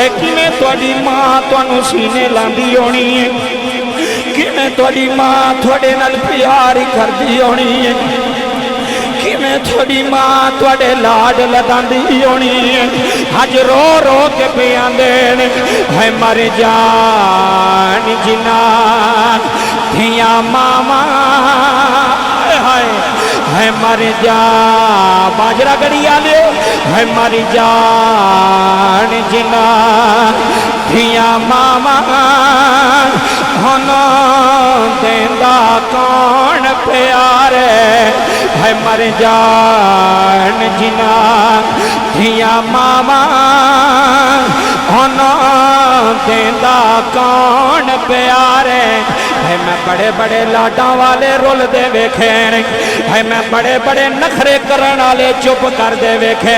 है किवें तुहाडी मां तुहानू सीने लांदी होनी है, किवें तुहाडी मां तुहाडे नाल प्यार ही करदी होनी है, किवें थोड़ी मां तुहाडे लाड लदांदी होनी है। अज रो रो के पियांदे ने है मर जान जिन्ना धियां मावां हाय है मर जा बाजरा गड़िया ले है मर जान जिन्ना धियां मावां हुन देंदा कौन प्यार है मर जान जिन्ना धियां मावां हुन देंदा कौन प्यार है। मैं बड़े बड़े लाडा वाले रुलदे वेखे है, मैं बड़े बड़े नखरे करन वाले चुप कर दे वेखे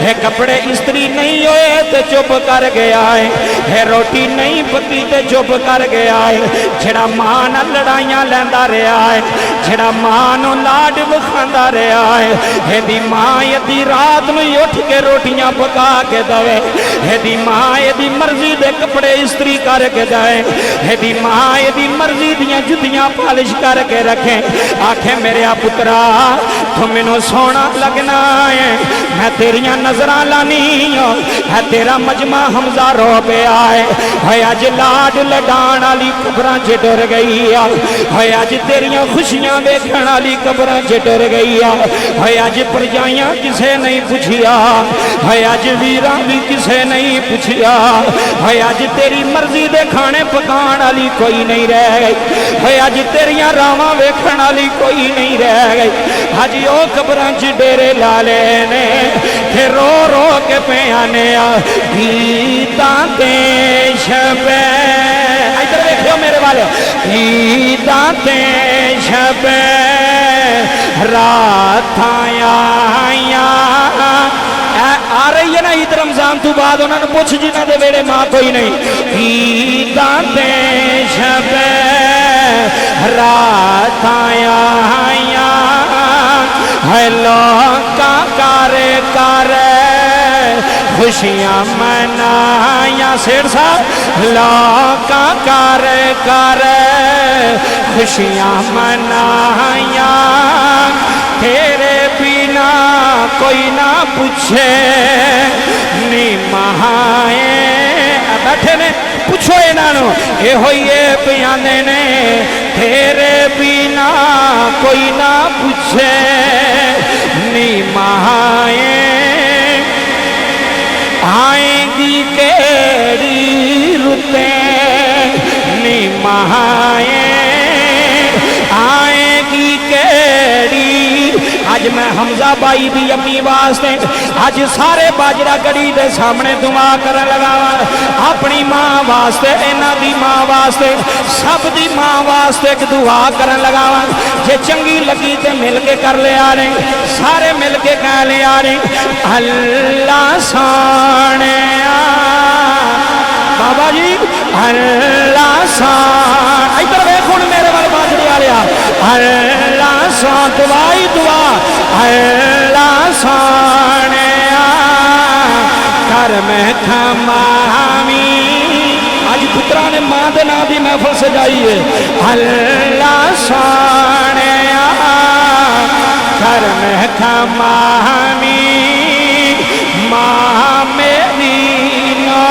है। कपड़े इस्त्री नहीं होए तो चुप कर गया है, रोटी नहीं पकी तो चुप कर गया है। जेड़ा मां नाल लड़ाइयां लैंदा रहा है, जेड़ा मां नूं लाड विखांदा रहा है, एदी मां यदि रात नूं उठ के रोटियां पका के दवे, एदी मां एदी मर्जी दे कपड़े इस्त्री करके दे, एदी मां एदी मर्जी दियां जुतियां पालिश करके रखे, आखे मेरे पुत्रा तू मैनू सोना लगना है, मैं तेरिया नजर लानी है, तेरा मजमा हमजा रो पे आए है। अज लाड लडाण वाली कबरां च डर गई है, अज तेरिया खुशियां वेखण वाली कबरां च डर गई है। अज परजाइयां किसे नहीं पुछिया है, अज वीरां भी किसे नहीं पुछिया है। अज तेरी मर्जी दे खाने पकाण वाली कोई नहीं रह गई है, अज तेरिया रावां वेखण वाली कोई नहीं रह गई। अज ओ कबरां च डेरे ला लेने ते रो रो के पियाने गीतां ते शबे, इधर देखियो मेरे वाले, गीतां ते शबे रातां आईयां आ रही है ना ईद रमजान तो बाद उन्होंने पूछ जिन्हों के वेड़े मां कोई नहीं। गीतां ते शबे रातां आईयां है, लोकां करे करे खुशियां मनाया, सेठ साहब लोकां करे करे खुशियां मनाया, तेरे बिना कोई ना पूछे नी महाए बैठे ने पूछो इन्हों ये होइए पियाने ने, तेरे बिना कोई ना पूछे नी महाए, आएगी केड़ी रुते नी महाए, आएगी केड़ी। अज मैं हमजा बाई दी अम्मी वास्ते अज सारे बाजरा गड़ी दे सामने दुआ करन लगा, अपनी मां वास्ते इन्हां दी मां वास्ते सब दी मां वास्ते एक दुआ करन लगा। जे चंगी लगी ते मिल के कर लिया रे, सारे मिल के कह लिया रे, अल्लाह सोहणिया बाबा जी अल्लाह सोहण, इधर वेख हुण मेरे वाल बाजरे वालिया, अल्लाह सोहण दुआई दुआ, अल्लाह सोहणिया कर मैं खमावी। अज पुत्रा ने मां के नाम की महफिल सजाई है, अल्लाह सोहणिया कर मैं खमावी, मां मेरी ना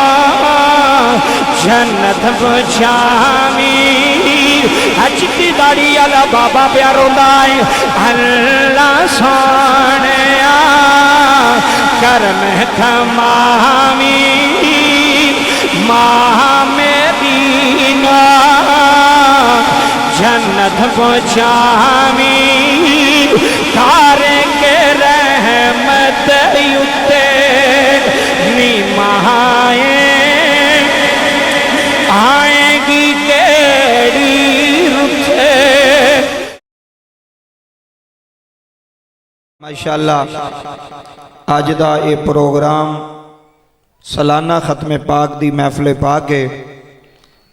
जन्नत पहुंचावी। चिट्टी दाड़ी वाला बाबा प्यार रोंदा है, अल्लाह सोहणिया कर मैं खमावी, मां मेरी ना जन्नत पहुंचावी, तारे के रहमत उत्ते नी महाए, आएगी केड़ी रुते। माशाअल्लाह अज दा ये प्रोग्राम सालाना खत्मे पाक दी महफिल पाक है।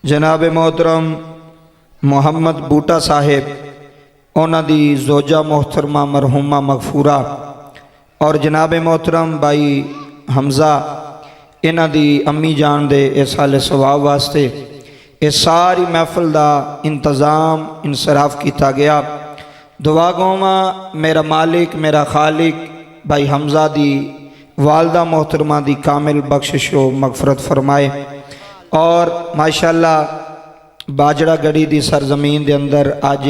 जनाब मोहतरम मुहम्मद बूटा साहेब उन्हां दी जोजा मोहतरमा मरहुमा मगफूरा और जनाब मोहतरम भाई हमजा इन्हां दी अम्मी जान दे इस साले सवाब वास्ते ये सारी महफिल का इंतज़ाम इंसराफ किया गया। दुआ गौवा मेरा मालिक मेरा खालिक भाई हमजा दी वालदा मोहतरमा दी कामिल बख्शिश व मगफरत फरमाए। और माशाअल्लाह बाजड़ा गढ़ी दी सरजमीन दे अंदर आज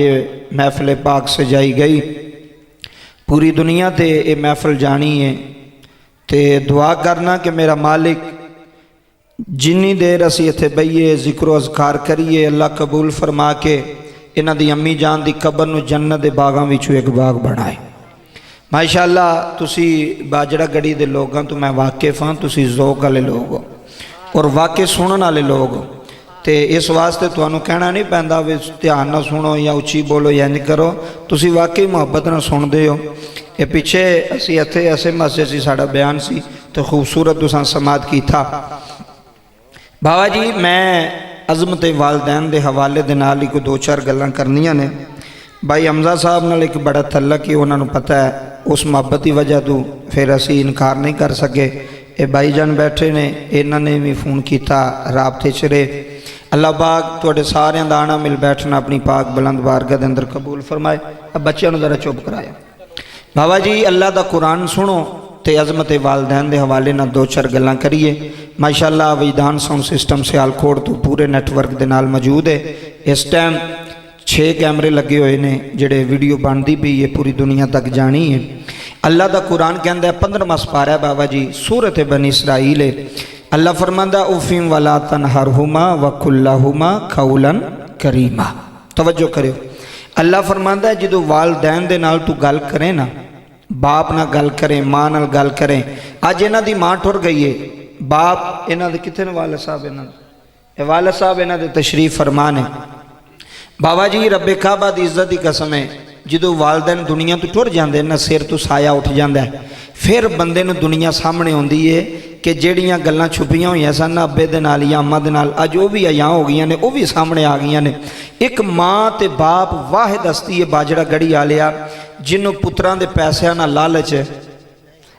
महफिल पाक सजाई गई। पूरी दुनिया ते ये महफिल जानी है। तो दुआ करना कि मेरा मालिक जिन्नी देर असी इत्थे बहिए जिक्र अज़कार करिए अल्लाह कबूल फरमा के इन्हां दी अम्मी जान दी कबर नूं जन्नत दे बागां विचों एक बाग बनाए। माशाअल्लाह तुसी बाजड़ा गढ़ी दे लोगां तो मैं वाकिफ हाँ, तुसी ज़ौक वाले लोग हो और वाकई सुनने वाले लोग हो। तो इस वास्ते तुहानूं कहना नहीं पैंदा भी ध्यान ना सुनो या उच्ची बोलो या नहीं करो, तुसी वाकई मुहब्बत नाल सुनदे हो। ये पिछे असी इत्थे ऐसे मसले सी साडा बयान सी तो खूबसूरत तुसां समात कीता। बाबा जी मैं अज़मत वालदैन के हवाले दे नाल ही कोई दो चार गल्लां करनियां ने। भाई हमजा साहब नाल एक बड़ा तल्लक ही उन्होंने पता है, उस मुहब्बत की वजह तो फिर असी इनकार नहीं कर सके। ये भाई जान बैठे ने, इन्होंने भी फोन किया राबते च रहे। अल्लाह पाक तुहाडे सारियां दा आना मिल बैठना अपनी पाक बुलंद बारगाह दे अंदर कबूल फरमाए। अब बच्चों को जरा चुप कराया। बाबा जी अल्लाह का कुरान सुनो तो अज़मत वालदैन के हवाले ना दो चार गल्लां करिए। माशाअल्लाह विधान साउंड सिस्टम सियालकोट तो पूरे नेटवर्क के नाल मौजूद है। इस टाइम 6 कैमरे लगे हुए ने जिहड़े वीडियो बनती पई है पूरी दुनिया तक जानी है। अल्लाह का कुरान कहता है 15वां पारा बाबा जी सूरत बनी इसराइल है। अल्लाह फरमांदा उफ़िम वला तनहरहुमा वकुल्लहुमा कौलन करीमा। तवज्जो करियो, अल्लाह फरमांदा है जो वालदैन दे नाल तू गल करे ना, बाप ना गल करें माँ नाल गल करें। अज इन्हां दी माँ टुर गई है, बाप इन्हां दे किथे ने वाले साहब इन्हां वाले साहब इन्हां दे तशरीफ फरमान है। बाबा जी रब्बे काबा दी इज्जत की कसम है जो वालदैन दुनिया तो टुर जाते ना सिर तो साया उठ जाता है। फिर बंदे नूं दुनिया सामने आती है कि जड़ियाँ गल्लां छुपियां हुई सन अब्बे दे नाल या अम्मा दे नाल अज वो भी अयां हो गई ने, वो भी सामने आ गई ने। एक माँ ते बाप वाहिद हस्ती है बाजड़ा गढ़ी वालिया जिन्हों पुत्रां दे पैसों ना लालच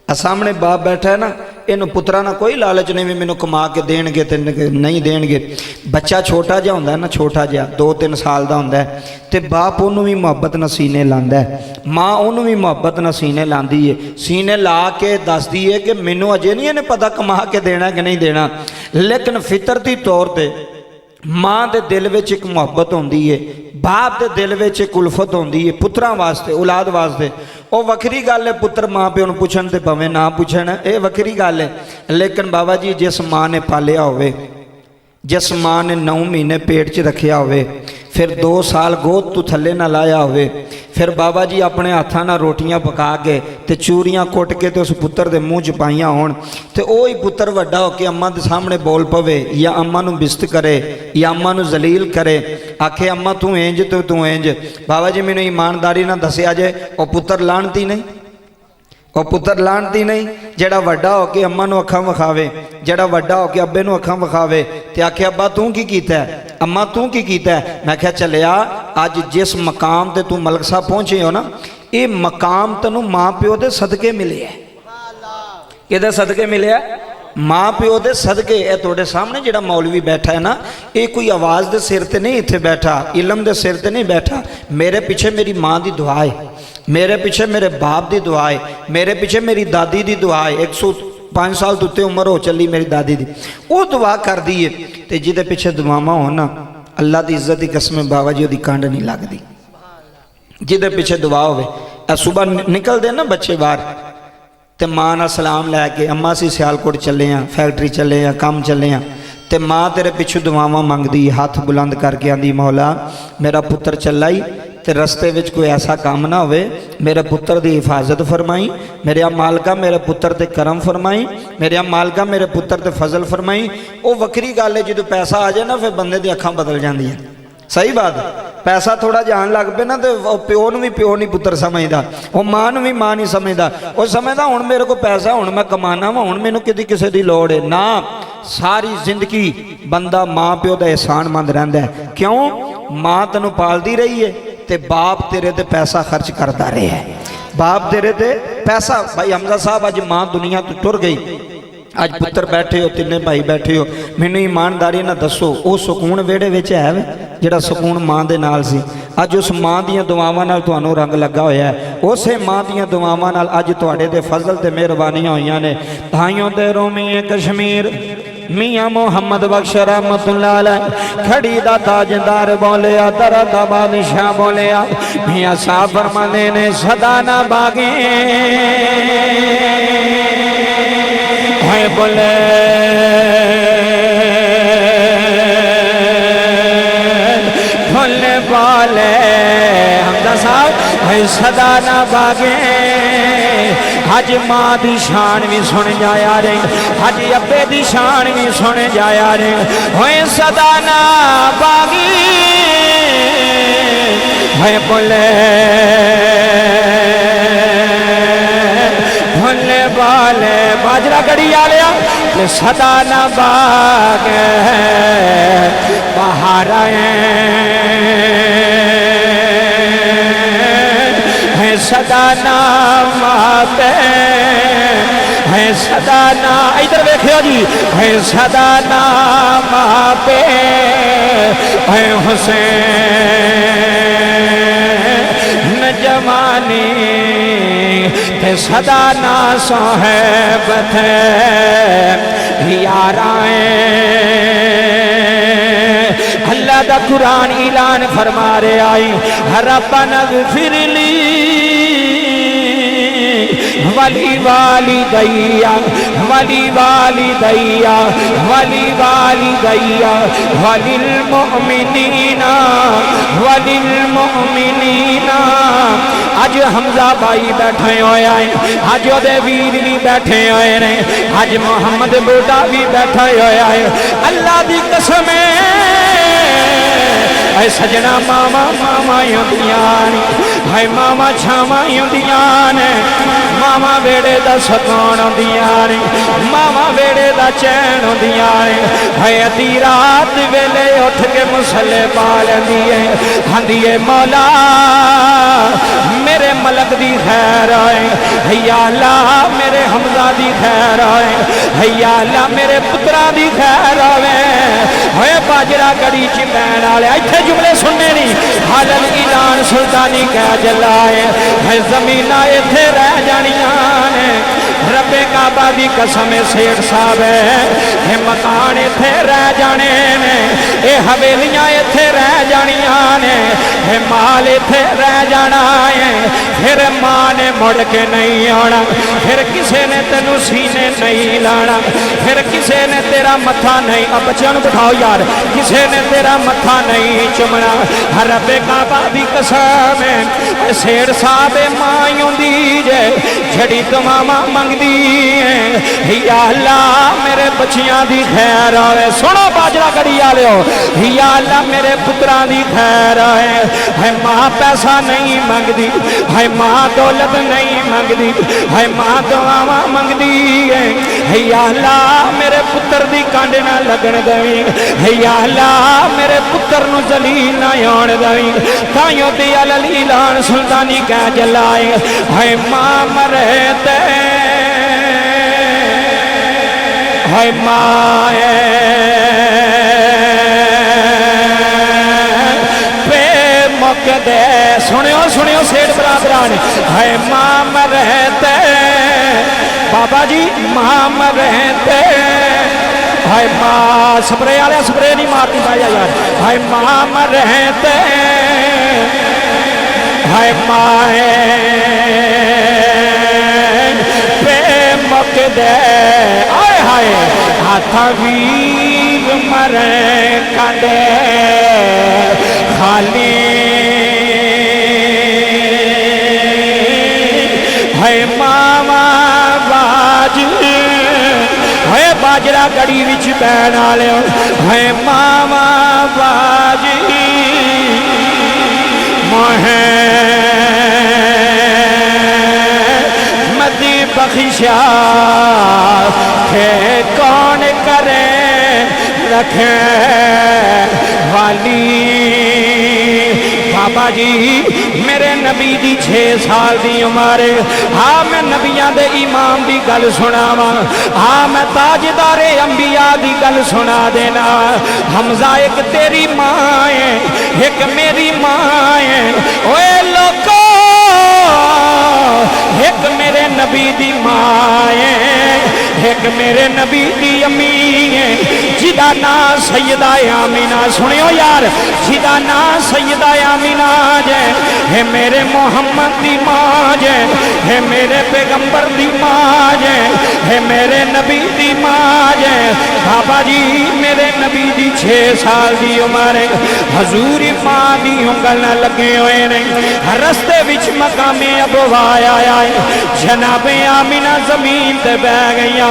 सामने बाप बैठा है ना, इन पुत्रा ना कोई लालच नहीं भी मैनू कमा के देणगे ते नहीं देणगे। बच्चा छोटा जिहा हुंदा है ना, छोटा जिहा 2-3 साल का हुंदा है ते बाप उन्होंने भी मुहब्बत नाल सीने लांदा है, माँ उन्होंने भी मुहब्बत नाल सीने लांदी है। सीने ला के दसदी है कि मैनू अजे नहीं इन्हें पता कमा के देना कि नहीं देना, लेकिन फितरती तौर पर माँ के दिल में एक मुहब्बत होंदी है, बाप के दिल में एक उल्फत होंदी है पुत्रां वास्ते औलाद वास्ते। वो वखरी गल है पुत्र माँ प्यो नूं पुछण ते भावें ना पुछण, ये वखरी गल है। लेकिन बाबा जी जिस माँ ने पालिया होवे, जिस माँ ने 9 महीने पेट च रखिया होवे, फिर 2 साल गोद तो थले ना लाया होवे, फिर बाबा जी अपने हाथों ना रोटियां पका के ते चूरियां कुट के तो उस पुत्र के मुँह च पाइया होण ते वही पुत्र वड्डा होके अम्मा के सामने बोल पवे या अम्मा नूं बिस्त करे या अम्मा नूं जलील करे, आखे अम्मा तू इंज तो तू इंज। बाबा जी मैनूं ईमानदारी ना दसिया जे वो पुत्र लाणती नहीं, वो पुत्र लाणती नहीं जेड़ा वड्डा होके अम्मा नूं अखां विखावे, जेड़ा वड्डा होके अब्बे नूं अखां विखावे ते आखे अब्बा तू की कीता है, अम्मा तू की कीता है। मैं क्या चलिया अज जिस मकाम ते तू मलक साहब पहुंचे हो ना, ये मकाम तेनों माँ प्यो के सदके मिले है। कि सदके मिले है? माँ प्यो के सदके। ये तुहाडे सामने जिहड़ा मौलवी बैठा है ना, ये कोई आवाज़ के सिर ते नहीं इत्थे बैठा, इलम के सिर ते नहीं बैठा। मेरे पीछे मेरी माँ की दुआ है, मेरे पीछे मेरे बाप की दुआ है, मेरे पीछे मेरी दादी की दुआ है। 105 साल तो उत्ते उम्र हो चली मेरी दादी की, वो दुआ कर दी है। तो जिदे पीछे दुआवां हो ना, अल्लाह की इज्जत की कसम बाबा जी वो कंड नहीं लगती। जिदे पीछे दुआ हो, सुबह निकलते ना बच्चे बाहर तो माँ ना सलाम लैके अम्मा असीं सियालकोट चले हैं, फैक्ट्री चले हैं, काम चले हैं, तो माँ तेरे पिछू दुआवां मंगदी, हाथ बुलंद करके आंदी मौला मेरा पुत्र चला ही तो रस्ते में कोई ऐसा काम ना होवे, मेरे पुत्र की हिफाजत फरमाई, मेरे मालका मेरे पुत्र ते करम फरमाई, मेरे मालका मेरे पुत्र ते फजल फरमाई। वो वक्री गल है जो पैसा आ जाए ना फिर बंदे दी अखां बदल जांदियां। सही बात है, पैसा थोड़ा जान लग पे ना तो प्यो नूं भी प्यो नहीं पुत्र समझदा, वो माँ नूं भी माँ नहीं समझदा। वो समझदा हुण मेरे को पैसा, हुण मैं कमाना वा, हुण मैनूं किसी किसी की लोड़ है ना। सारी जिंदगी बंदा माँ प्यो का एहसानमंद रहिंदा है। क्यों? माँ तैनूं पालदी रही है ते बाप तेरे ते पैसा खर्च करता रहा है, बाप तेरे ते पैसा। भाई हमजा साहब अज माँ दुनिया तो टुर गई, अज पुत्र बैठे हो, तिन्ने भाई बैठे हो, मैनू ईमानदारी ना दसो वो सुकून वेड़े विच है वे जिहड़ा सुकून माँ दे नाल सी। अज उस माँ दियां दुआवां नाल तुहानू रंग लगा होया है, उसे माँ दियां दुआवां नाल अज तुहाडे दे फजल ते मेहरबानियां होईयां ने। ताइयों दे रोमी कश्मीर मियाँ मोहम्मद बख्श रहमतुल्लाह अलैह खड़ी दा ताजदार बोलिया, दरा दा बादशाह बोलिया, मियाँ साहब फरमाने ने सदा ना बागे बोले बोले बोले हमदा साहब भाई सदा ना बागे। हज माँ की शान भी सुन जाया रे, हज अब्बे की शान भी सुन जाया रे, होए सदा ना बागी है बोले भोले बाले बाजरा गड़ी आ लिया सदा ना बाग बाहर आए है सदा ना माते है सदा ना, इधर देखियो जी, है सदा ना मापे है हुसैन जवानी ते सदा ना साहेब थे याराए। अल्लाह दा कुरान ऐलान फरमा रहे आई रब्बना ग़फ़िरली वली वाली दैया वली वाली दैया वली वाली दैया वलिल मुमिनीना वलिल मुमिनीना। अज हमजा भाई बैठे हुए हैं, अज ओदे वीर भी बैठे हुए ने, अज मोहम्मद बूटा भी बैठा हुआ है। अल्लाह की कसम है सजना मामा मामा होंदियां है, मामा छावा होंदियां ने, मामा बेड़े दा सुकून होंदियां ने, मामा बेड़े दा चैन होंदियां ने। है अद्धी रात वेले उठ के मुसले पा लैंदी है, आंदी है मौला मेरे मलक दी खैर आए, हैया अल्लाह मेरे हमजा दी खैर आए, हैया अल्लाह मेरे पुत्रा दी खैर आवे। होए बाजरा गड़ी च पैण वाले इत्थे जुमले सुनने नहीं, हालल ऐलान सुल्तानी कह जलाए है जमीना इत्थे रह जानियां ने। रब्बे काबा दी कसम सेठ साहब है मकान इत्थे रह जाने ने, ये हवेलियां इत्थे रह जानियां ने, ये माल इत्थे रह जाना है। फिर मां ने मुड़ के नहीं आना, फिर किसी ने तेनू सीने नहीं लाना, फिर किसी ने तेरा मत्था नहीं, अब बच्चों को बिठाओ यार, किसी ने तेरा मत्था नहीं चुमना। रब्बे काबा दी कसम सेठ साहब मां होंदी जे जड़ी तमामा मंगदी है, या अल्लाह मेरे बच्चियां दी खैर आवे। सुनो बाजरा गड़ी वाले, या अल्लाह मेरे पुत्रां दी खैर आए। है मां पैसा नहीं मंगदी, है मां दौलत नहीं मंगदी, है मां दुआवां मंगदी है। या अल्लाह मेरे पुत्र दी कंड ना लगन देवी, या अल्लाह मेरे पुत्र नू जलील ना होण देवी। ताइयों दी अलल ऐलान सुल्तानी कह जलाए है मां मरे ते है मां पे मुक दे। सुनियो सुनियो सेठ बरादरान, है मां मरे ते बाबा जी मां मरे ते है मां स्प्रे वाले स्प्रे नहीं मारती पाया यार, है मां मरे ते है मां पे मुक दे। आए हाय हाथ वीर मरे कंडे खाली है मामा बाज है बाजरा गड़ी विच पैण वाले है मामा बाजी मोहे मदी बख्शा थे कौन करे रखे वाली। बाबा जी मेरे नबी दी 6 साल दी उम्र। हाँ मैं नबियां दे इमाम दी गल सुनावा, हाँ मैं ताजदारे अंबिया दी गल सुना देना। हमजा एक तेरी माँ है, एक मेरी माँ है। ओए लोको एक मेरे नबी दी माँ है, एक मेरे नबी दी अम्मी है, जिदा ना सैयदा आमीना। सुनियो यार, जिदा ना सैयदा आमीना है, है मेरे मोहम्मद दी माँ है, है मेरे पैगंबर दी माँ है मेरे नबी दी माँ है। बाबा जी मेरे नबी दी 6 साल दी उम्र, हजूर माँ दी उंगल न लगे हुए ने। रस्ते विच मकामे अबवा आया है, जनाबे आमीना जमीन ते बह गई।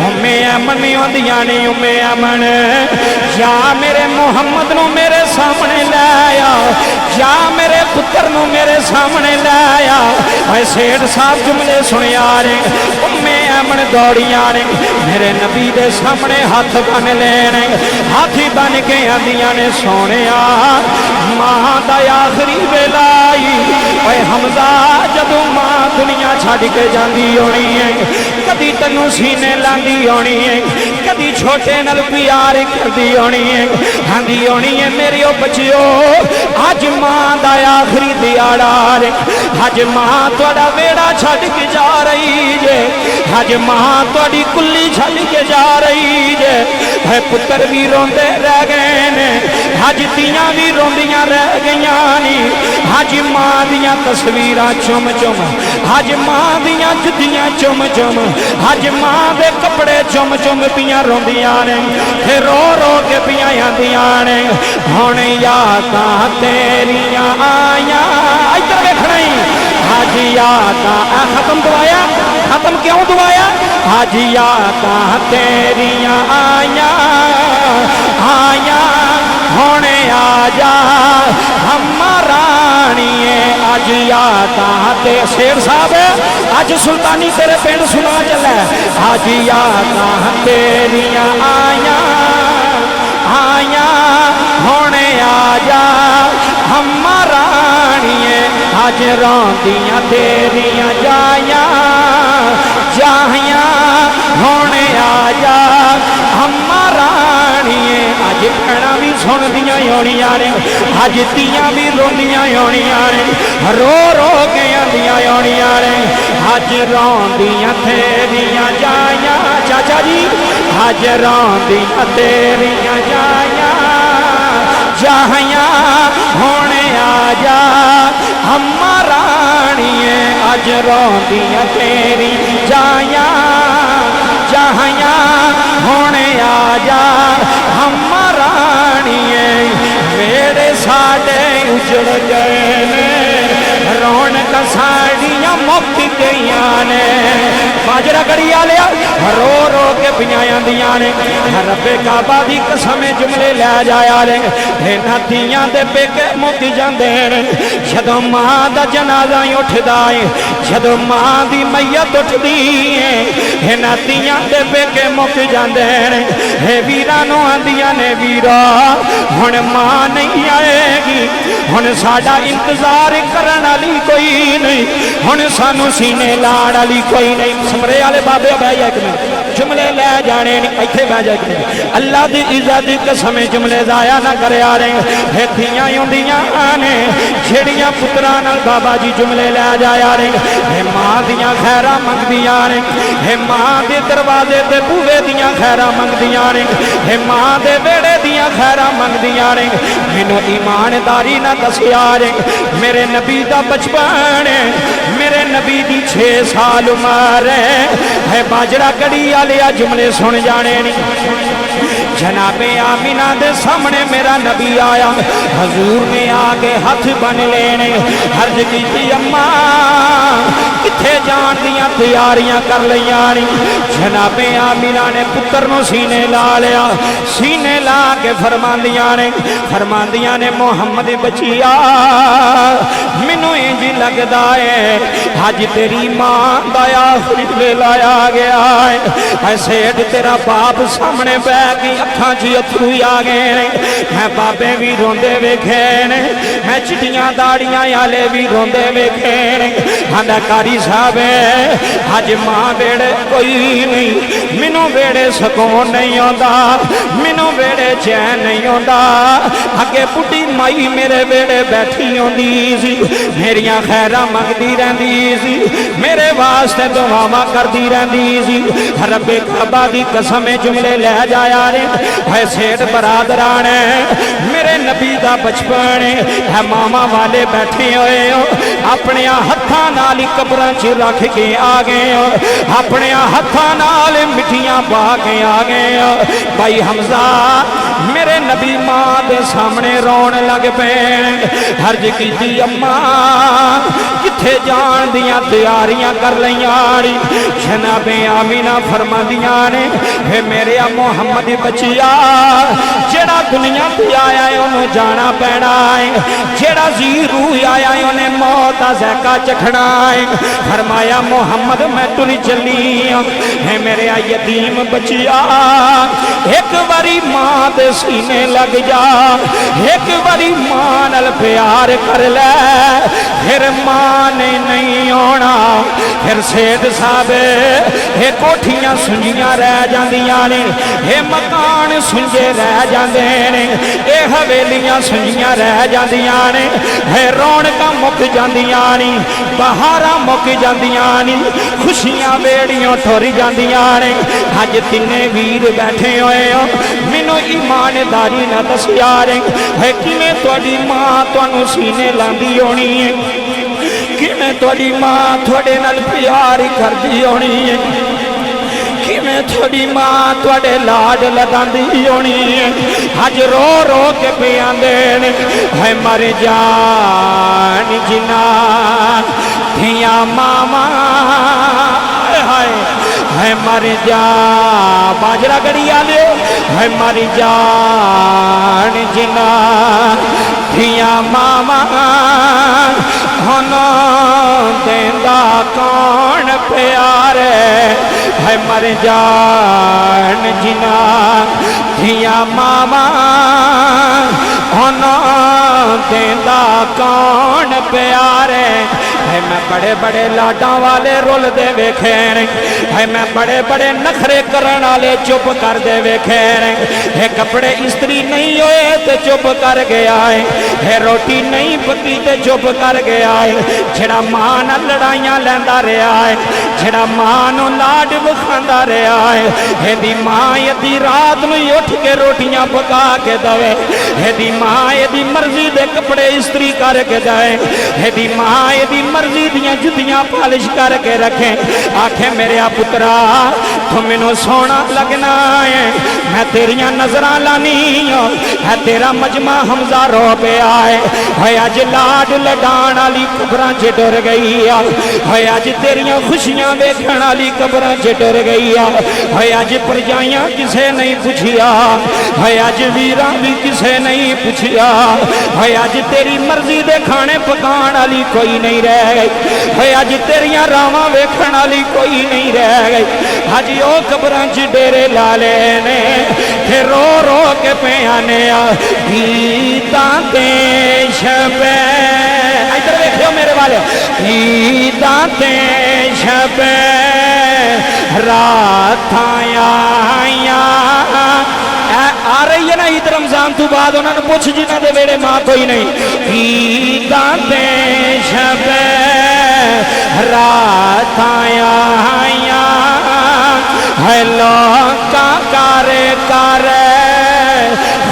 उम्मे अमन आंदियां ने, उम्मे अमन या मेरे मोहम्मद नू मेरे सामने लाया, या मेरे पुत्र नू मेरे सामने लाया। मैं सेठ साहब जुमले सुनिया रे। उम्मे अमन दौड़िया ने मेरे नबी दे सामने हाथ बन लेने, हाथी बन के आंदियां ने सोने मां दा आखिरी वेला आई। हमजा जदों मां दुनिया छड़ के जाती होनी है, कदी तेनू सीने लांदी होनी है, कदी छोटे नाल प्यार करदी होनी है, आंदी होनी है मेरे बच्चियो अज मां दा आखिरी दिहाड़ा रे, अज मां तुहाडा वेड़ा छड़ के जा रही जे, अज मां तुहाडी कुल्ली छड़ के जा रही जे। है पुत्र भी रोंदे रह गए ने, अज तियां भी रोंदियां रह गईयां नी। अज मां दियां तस्वीरां चुम चुम, अज मां दियां जुत्तियां चुम चुम, अज मां दे कपड़े चुम चुम पियां रोंदियां ने, फिर रो रो के पियां आंदियां ने। हुण यादां तेरियां आईयां, इधर वेखना ही अज यादां खत्म दुआया, खत्म क्यों दुआया? अज यादां तेरियां आईयां आईयां, हुण आजा हमारा अज यादां ते शेर साहब अज सुल्तानी तेरे पिंड सुना चला। अज यादां तेरियां आईयां आईयां, हुण आजा हमारा अज रोंदियां तेरियां जाया जाहियां, हुण आजा हमारा अज भैणां भी सुनदियां होनियां ने, अज तियां भी रोंदियां होनियां ने, रो रो के आंदियां होनियां ने। अज रोंदियां तेरियां जाया चाचा जी, अज रोंदियां तेरियां जाया जाहियां, हुण आजा हमारा अज रोंदियां तेरी जाया जाहियां, हुण आजा हमारा मेरे साडे उजड़ गए ने, रौनक साड़ियां मुक गईयां ने। बाजरा गड़ी आ लिया रो रो के पियां आंदियां ने, रब्बे काबा दी कसम जुमले लै जाया रे। इन्हां धीआं दे पेके मुक जांदे ने, जदों मां दा जनाजा उठदा है, जदों मां दी मैयत उठदी है, इन्हां धीआं दे पेके मुक जांदे ने। हे वीरां नूं आंदियां ने, वीरा हुण मां नहीं आएगी, हुण साडा इंतजार करन वाली कोई नहीं, हुण सानू सीने लाण वाली कोई नहीं। समरे वाले बाबे बह जा, एक मिनट जुमले लै जाने इत्थे बह जा। अल्लाह दी इज्जत दी कसम जुमले जाया ना करया रे। हे धीआं आउंदियां ने जेड़ियां पुत्रां नाल बाबा जी जुमले लै जाया रे। हे मां दियां खैरां मंगदियां ने, हे मां दे दरवाजे ते बूहे दियां खैरां मंगदियां ने, हे मां दे वेड़े दियां खैरां मंगदियां ने। मैनू ईमानदारी ना दसिया रे, मेरे नबी दा बचपन, मेरे नबी दी 6 साल उम्र है। बाजरा गड़ी वाले जुमले सुन जाने नहीं। जनाबे आमीना दे सामने मेरा नबी आया, हजूर ने आके हाथ बन लेने, अर्ज की अम्मा किथे जान दियां तैयारियां कर लिया नी। जनाबे आमीना ने पुत्र नूं सीने ला लिया, सीने ला के फरमांदियां ने मोहम्मद बचिया मैनू इंज लगदा है अज तेरी मां दा आखिरी वेला आ गया है। सेठ तेरा बाप सामने बैठ के अखां च अथरू आ गए ने। मैं बाबे भी रोंदे वेखे ने, मैं चिट्टियां दाड़ियां आले भी रोंदे वेखे ने। आंदा कारी साहब अज मां वेड़े कोई नहीं, मैनू वेड़े सकून नहीं आता, मैनू वेड़े चैन नहीं आता। अगे बुढ़ी माई मेरे वेड़े बैठी होंदी सी, मेरियां खैरां मंगदी रहंदी सी, मेरे वास्ते दुआवां करदी रहंदी सी। रब्बे काबा दी कसम जुमले लै जाया रे है सेठ बरादरान मेरे नबी दा बचपन है। मामा वाले बैठे हुए हो, अपने हत्थां नाल कब्रां च रख के आ गए हो, अपने हत्थां नाल मिट्टियां पा के आ गए हो। भाई हमजा मेरे नबी मां दे सामने रोन लग पे। हर्ज की अम्मा किथे जान दियां तैयारियां कर लियां। जनाबे आमीना फरमादियां ने हे मेरे मोहम्मद बचिया, जेड़ा दुनिया ते आया है उन्होंने जाना पैना है, जेड़ा जी रूह आया है उन्हें मौत का ज़ायका चखना है। फरमाया मोहम्मद मैं तुरी चली है मेरे यतीम बचिया, एक बारी मां दे सीने लग जा, एक बारी मां नाल प्यार कर ले, फिर मां ने नहीं आना। फिर सेठ साहब ये कोठियां सुंजियां रह जांदियां ने, ये मकान सुंजे रह जांदे ने, ये हवेलियां सुंजियां रह जांदियां ने, ये रौनकां मुक जांदियां ने, बहारां मुक जांदियां ने, खुशियां बेड़ियों ठुर जांदियां ने। अज तिन्ने वीर बैठे हुए हो, मैनू ईमानदारी ना दसिया रे है किवें तुहाडी मां तुहानू सीने लांदी होनी है, किवें तुहाडी मां तुहाडे नाल प्यार करदी होनी है, किवें तुहाडी मां तुहाडे लाड लगांदी होनी है। अज रो रो के पे आंदे ने है मर जान जिना धिया मामा हाय है मर जा। बाजरा गड़िया ले है मर जान जिना धिया मामा होना देंदा कौन प्यारे है मर जान जिना धिया मामा होना देंदा कौन प्यारे है। मैं बड़े बड़े लाडा वाले रुल दे वेखे है, मैं बड़े बड़े नखरे करन वाले चुप कर दे वेखे है। कपड़े इस्त्री नहीं होए तो चुप कर गया है, रोटी नहीं पकी तो चुप कर गया है। जेड़ा मां नाल लड़ाइयां लैंदा रहा है, जेड़ा मां नूं लाड विखांदा रहा है, एदी मां यदि रात नूं उठ के रोटियां पका के दवे, एदी मां यदि मर्जी दे कपड़े इस्त्री करके दे, एदी मां यदि मर्जी दियां जुतियां पालिश करके रखे। आखे मेरे पुत्रा तू मैनू सोना लगना है, मैं तेरिया नजर लानी है, तेरा मजमा हमजा रो पे आए है। अज लाड लडान वाली कब्रां च डर गई है, अज तेरिया खुशियां वेखण वाली कब्रां च डर गई है। अज परजाइयां किसे नहीं पुछिया है, अज वीरां भी किसे नहीं पुछिया है। अज तेरी मर्जी दे खाने पकाने वाली कोई नहीं रह गई है, अज तेरिया रावां वेखण वाली कोई नहीं रह गई। अज ओ कब्रां च डेरे ला लेने फिर रो रो के पे आने गीतां ते शबे। इधर देखियो मेरे वाले गीतां ते शबे रातां आईयां आ रही है ना ईद रमजान तो बाद उन्होंने पूछ जिन्हों के वेड़े मां कोई नहीं। ईदां ते शबे रातां आईयां है लोकां करे करे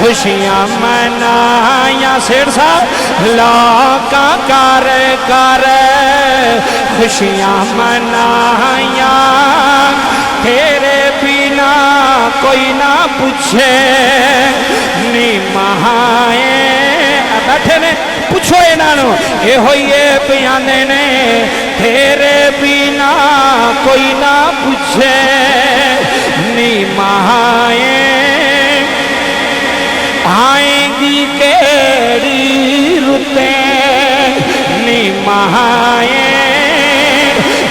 खुशियां मनाया। सेठ साहब लोकां करे करे खुशियां मनाया, तेरे बिना कोई ना पूछे नी महाए। बैठे ने पूछो इन्हों ये होइए बयाने ने, तेरे बिना कोई ना पूछे नी महाए। आएगी केड़ी रुते नी महाए,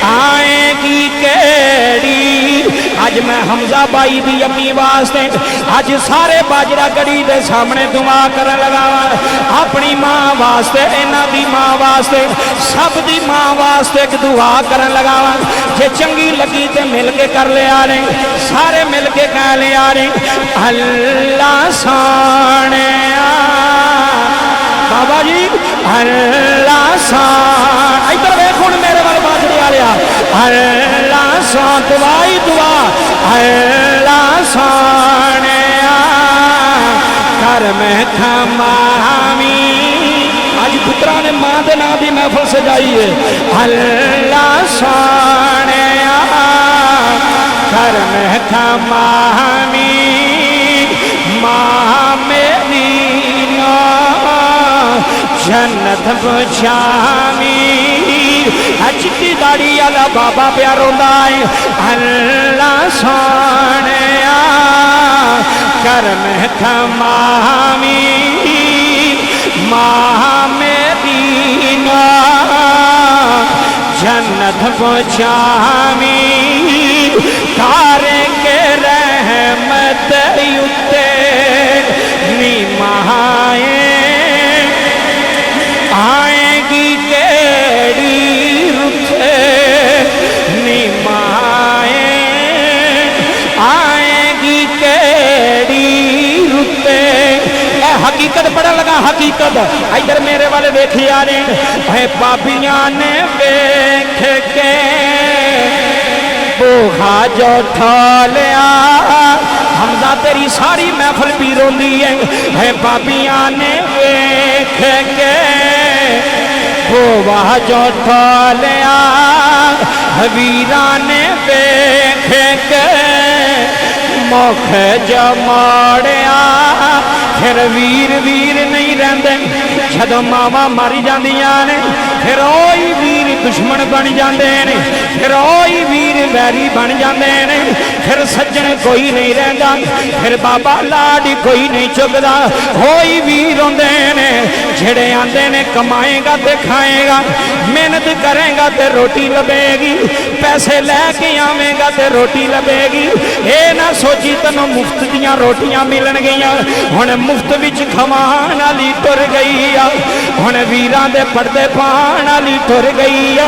आएगी केड़ी। अज अज मैं हमजा बाई दी अम्मी वास्ते अज सारे बाजरा गढ़ी दे सामने दुआ करन लगा अपनी मां वास्ते इन्हां दी मां वास्ते सब दी मां वास्ते एक दुआ करन लगा जे चंगी लगी ते मिल के कर लिया ने सारे मिल के कह लिया ने अल्लाह सोने बाबा जी अल्लाह सोने इधर वेख हुण मेरे वाल बाजरे वाले अल्लाह सो दुआई दुआ अल्लाह सोने कर मैं खमामी अज पुत्रा ने मां के नाम की महफिल सजाई है अल्लाह सोने कर मैं खमामी मां मेरी जन्नत पहुंचामी चिट्टी दाड़ी वाला बाबा प्यार रोंदा है अल्लाह सोने कर मैं खमामी मां मेरी जन्नत पहुंचामी तारे के रहमत उत्ते नी महाए आएगी केड़ी रुथे निमाए आएगी केड़ी रुते हकीकत पढ़न लगा हकीकत इधर मेरे वाले देखिया ने पापियां ने देख के बोहा जो ठोलिया हमजा तेरी सारी महफिल भी रोंदी है पापियां ने देख के बोहा जो ठोलिया वीरा ने देख के मुख जो मोड़िया फिर वीर वीर नहीं रहते जदों मावा मारी जांदियां ने फिर ओही वीर दुश्मन बन जाते हैं फिर ओही वीर वैरी बन जाते हैं फिर सज्जन कोई नहीं रहता फिर बाबा लाडी कोई नहीं चुकता ओही वीर होंदे ने जेड़े आंदे ने कमाएगा ते खाएगा मेहनत करेगा ते रोटी लभेगी पैसे लैके आवेगा ते रोटी लभेगी ये ना सोची तैनूं मुफ्त दियां रोटियां मिलणगियां हुण मुफ्त विच खवाण वाली टुर गई आ हुण वीरां दे पर्दे पाण वाली टुर गई आ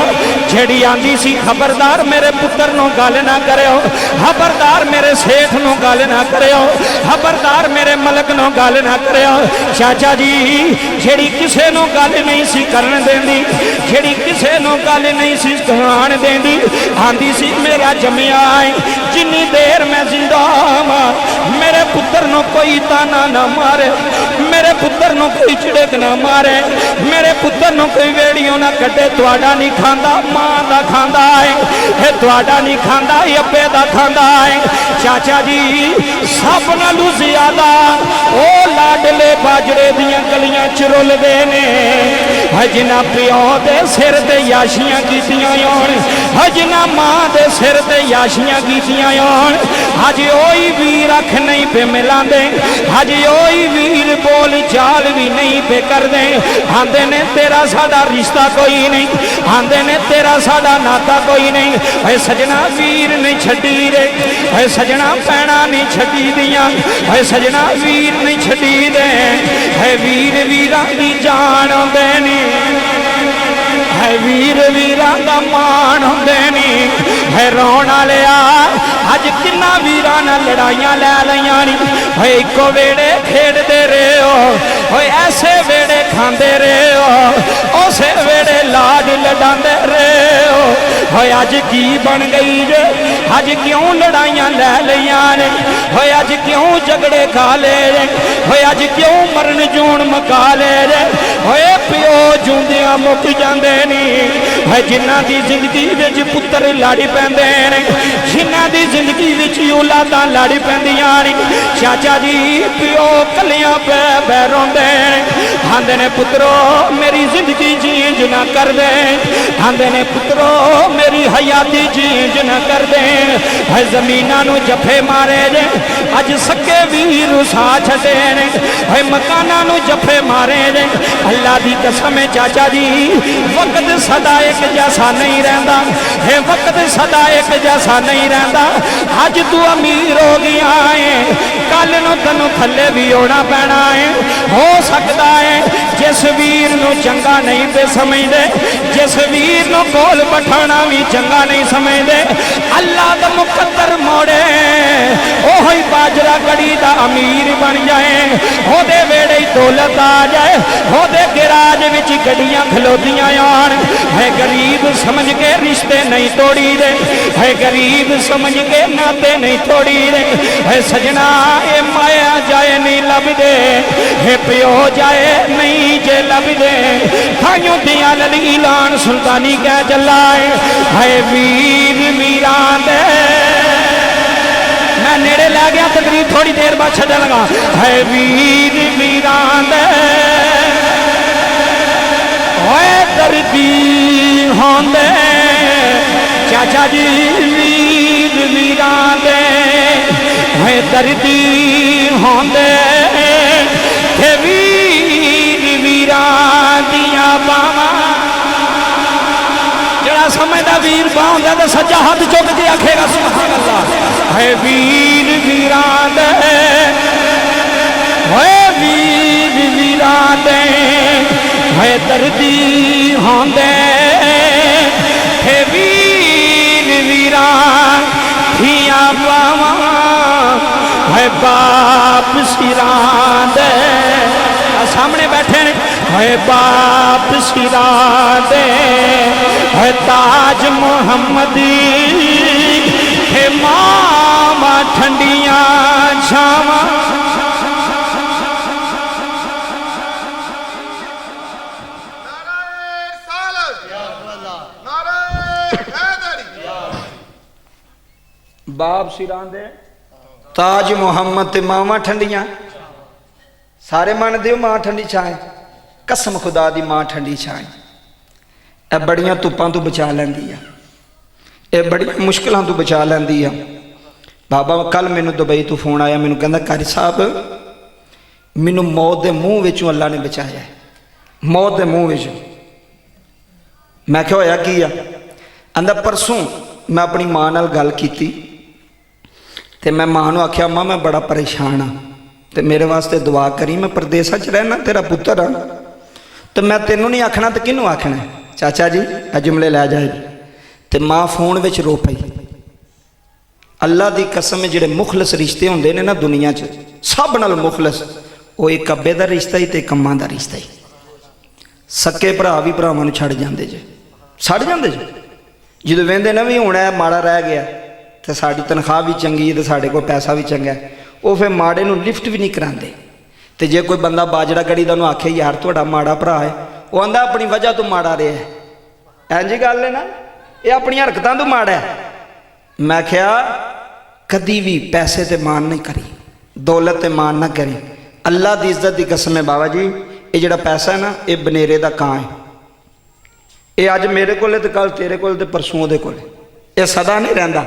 जेड़ी आंदी सी खबरदार मेरे पुत्र नूं गल ना करियो खबरदार मेरे सेठ नूं गल ना करियो खबरदार मेरे मलक नूं गल ना करियो चाचा जी जेड़ी किसे नूं गल नहीं सी करन देंदी जेड़ी किसे नूं गल नहीं सी कराण देंदी आंदी सी मेरा जम्मिया है जिन्नी देर मैं जिंदा हां मेरे पुत्र नूं कोई ताना ना मारे मेरे पुत्र नूं कोई चिड़क ना मारे मेरे पुत्र नूं कोई वेड़ियों ना कटे तुहाडा नहीं खांदा मां दा खांदा है ये तुहाडा नहीं खांदा अब्बे दा खांदा है चाचा जी सब नालों ज्यादा ओ लाडले बाजरे दियां गलियां च रुलदे ने हजना प्यो दे सिर ते याशियां कीतियां होण हजना मां दे सिर ते याशियां कीतियां होण अज ओही वीर अख नहीं पे मिलांदे अज ओही वीर बोल चाल भी नहीं पे करदे आंदे ने तेरा साडा रिश्ता कोई नहीं आंदे ने तेरा साडा नाता कोई नहीं ऐ सजना वीर नहीं छड्डी रे ऐ सजना पैणा नहीं छड्डी दियां ऐ सजना वीर नहीं छड्डी दे ऐ वीर वीरां दी जान होंदे ने है वीर वीरां दा मान होंदे नी है रोण वालिया अज किन्ना वीरां नाल लड़ाइयां लै लईयां नी है इको वेड़े खेडदे रहे हो ऐसे वेड़े खांदे रहे हो उसे वेड़े लाड लडांदे रहे हो अज की बन गई जे अज क्यों लड़ाइयां लै लईयां ने अज क्यों झगड़े खा ले जे अज क्यों मरण जून मुका ले जे प्यो जूंदियां मुक जांदे नी है जिन्हां दी जिंदगी विच पुत्र लड़ पैंदे ने जिन्हां दी जिंदगी विच औलादां लड़ पैंदियां ने चाचा जी प्यो कलियां पै पै रोंदे आंदे ने पुत्रो मेरी जिंदगी चेंज ना कर दे आंदे ने पुत्रो मेरी हयाती चेंज ना कर दे है जमीनां नूं जफे मारे जे अज सके वीर उसा छड्डे ने है मकानां नूं जफे मारे जे अल्लाह की कसम है चाचा जी, वक्त सदा एक जैसा नहीं रहता है, वक्त सदा एक जैसा नहीं रहता। अज तू अमीर हो गया है, कल नूं तैनूं थल्ले भी आना पैना है। हो सकता है जिस वीर नूं चंगा नहीं पे समझते, जिस वीर नूं कोल बिठाना भी चंगा नहीं समझते, अल्लाह दा मुकद्दर मोड़े ओही बाजरा गड़ी दा अमीर बन जाए, ओदे वेड़े दौलत आ जाए, ओदे गिराज विच गड्डियां खलोतियां आन। है गरीब समझ के रिश्ते नहीं तोड़ी दे, है गरीब समझ के नाते नहीं तोड़ी दे। है सजना ये माया जाए नहीं लभदे, है प्यो जाए नहीं जे लभदे। थाइयों दियां लली ऐलान सुल्तानी कह चला है वीर वीरां दे। मैं नेड़े लै गया तकरीब थोड़ी देर बाद छड्डन लगा। है वीर वीरां दे होए दर्दी होंदे चाचा जी, वीर वीरां दे होए दर्दी होंदे ते वीर वीरां दियां बावां। जड़ा समझदा वीर बां होंदा ते सज्जा हाथ चुक के आखेगा सुभान अल्लाह। है वीर वीरां दे होए वीर वीरां दे होए दर्दी होंदे हे वीर वीरां दियां बावां। है बाप सिरां दे सामने बैठे है बाप सिरां दे है ताज मोहम्मदी हे मामा ठंडियां छावां। बाप सिरां दे ताज मुहम्मद ते मावां ठंडियां। सारे मानते हो मां ठंडी छाए, कसम खुदा दी मां ठंडी छाए। ए बड़ियां धुप्पां तो बचा लैंदी आ, ये बड़ी मुश्किलों तो बचा लैंदी आ। बाबा कल मैनू दुबई तो फोन आया, मैनू कहंदा कारी साहब मैनू मौत के मूँह विचों अल्लाह ने बचाया, मौत के मूँह विचों। मैं क्या होया की आ? आंदा परसों मैं अपनी मां नाल गल कीती ते मैं मां नूं आख्या मां मैं बड़ा परेशान हाँ ते मेरे वास्ते दुआ करी, मैं परदेसा च रहना, तेरा पुत्र हाँ, तो मैं तेनू नहीं आखना तो किनू आखना है? चाचा जी आ जुमले लै जाए। तो मां फोन विच रो पई। अल्लाह की कसम जिहड़े मुखलस रिश्ते होंदे ने ना दुनिया च, सब नाल मुखलस वो एक अब्बे का रिश्ता ही तो एक अम्मा का रिश्ता ही। सक्के भरा भी भरावां नूं छड्ड जांदे जे, सड़ जांदे जे। जो वेंदे ना भी होना है माड़ा रह गया तो साड़ी तनख्वाह भी चंगी है तो साढ़े को पैसा भी चंगा है, वो फिर माड़े नूं लिफ्ट भी नहीं कराते। तो जे कोई बंदा बाजरा गड़ी का आखे यार तुहाडा माड़ा भरा है, वो आंदा अपनी वजह तो माड़ा रहा है। इंज गल है ना, ये अपनी हरकतों तो माड़ा है। मैं क्या कदी भी पैसे ते मान नहीं करी, दौलत ते मान ना करी। अल्लाह की इज्जत की कसम है बाबा जी, ये जिहड़ा पैसा है ना ये बनेरे का कां है। ये अज मेरे को तो कल तेरे को परसों दे कोल, ये सदा नहीं रहिंदा।